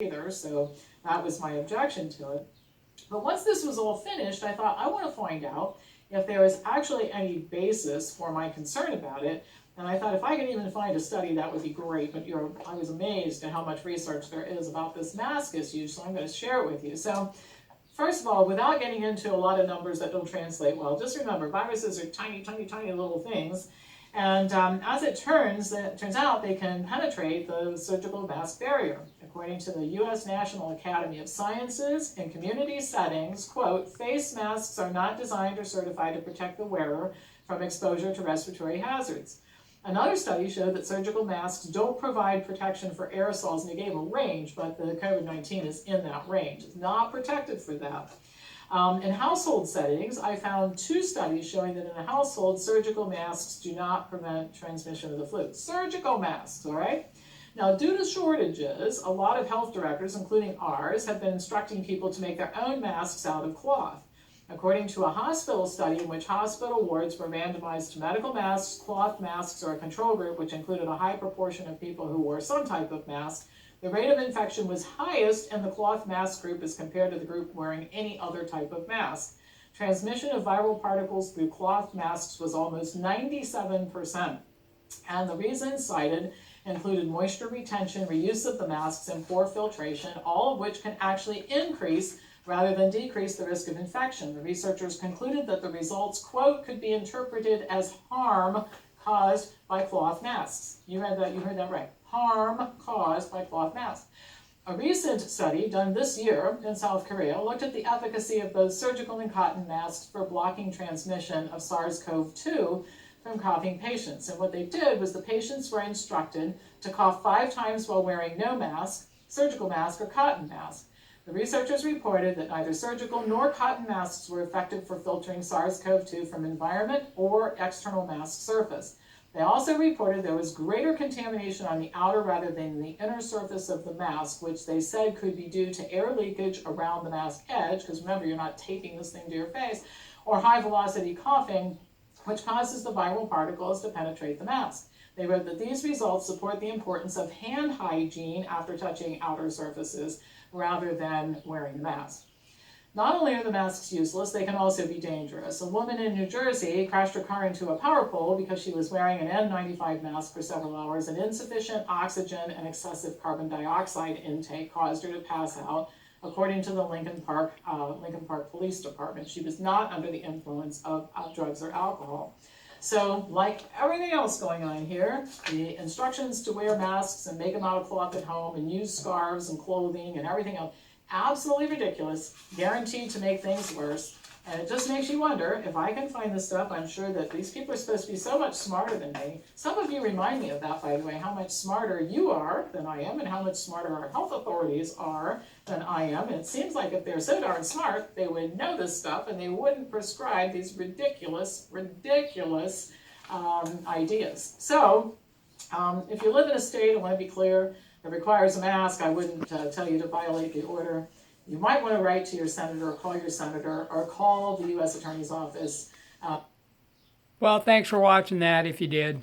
either, so that was my objection to it. But once this was all finished, I thought, I want to find out if there is actually any basis for my concern about it. And I thought if I could even find a study, that would be great. But I was amazed at how much research there is about this mask issue, so I'm going to share it with you. So first of all, without getting into a lot of numbers that don't translate well, just remember, viruses are tiny, tiny, tiny little things. And as it turns out they can penetrate the surgical mask barrier. According to the U.S. National Academy of Sciences, in community settings, quote, face masks are not designed or certified to protect the wearer from exposure to respiratory hazards. Another study showed that surgical masks don't provide protection for aerosols, and they gave a range, but the COVID-19 is in that range. It's not protected for that. In household settings, I found 2 studies showing that in a household, surgical masks do not prevent transmission of the flu. Surgical masks, all right? Now, due to shortages, a lot of health directors, including ours, have been instructing people to make their own masks out of cloth. According to a hospital study in which hospital wards were randomized to medical masks, cloth masks, or a control group, which included a high proportion of people who wore some type of mask, the rate of infection was highest in the cloth mask group as compared to the group wearing any other type of mask. Transmission of viral particles through cloth masks was almost 97%. And the reasons cited included moisture retention, reuse of the masks, and poor filtration, all of which can actually increase rather than decrease the risk of infection. The researchers concluded that the results, quote, could be interpreted as harm caused by cloth masks. You heard that right. Harm caused by cloth masks. A recent study done this year in South Korea looked at the efficacy of both surgical and cotton masks for blocking transmission of SARS-CoV-2 from coughing patients. And what they did was the patients were instructed to cough 5 times while wearing no mask, surgical mask, or cotton mask. The researchers reported that neither surgical nor cotton masks were effective for filtering SARS-CoV-2 from environment or external mask surface. They also reported there was greater contamination on the outer rather than the inner surface of the mask, which they said could be due to air leakage around the mask edge, because remember, you're not taping this thing to your face, or high velocity coughing, which causes the viral particles to penetrate the mask. They wrote that these results support the importance of hand hygiene after touching outer surfaces rather than wearing the mask. Not only are the masks useless, they can also be dangerous. A woman in New Jersey crashed her car into a power pole because she was wearing an N95 mask for several hours, and insufficient oxygen and excessive carbon dioxide intake caused her to pass out, according to the Lincoln Park Police Department. She was not under the influence of drugs or alcohol. So, like everything else going on here, the instructions to wear masks and make them out of cloth at home and use scarves and clothing and everything else, absolutely ridiculous, guaranteed to make things worse. And it just makes you wonder, if I can find this stuff, I'm sure that these people are supposed to be so much smarter than me. Some of you remind me of that, by the way, how much smarter you are than I am, and how much smarter our health authorities are than I am. And it seems like if they're so darn smart, they would know this stuff, and they wouldn't prescribe these ridiculous ideas. So, if you live in a state, I want to be clear, that requires a mask, I wouldn't tell you to violate the order. You might want to write to your senator, or call your senator, or call the U.S. Attorney's Office. Well, thanks for watching that if you did.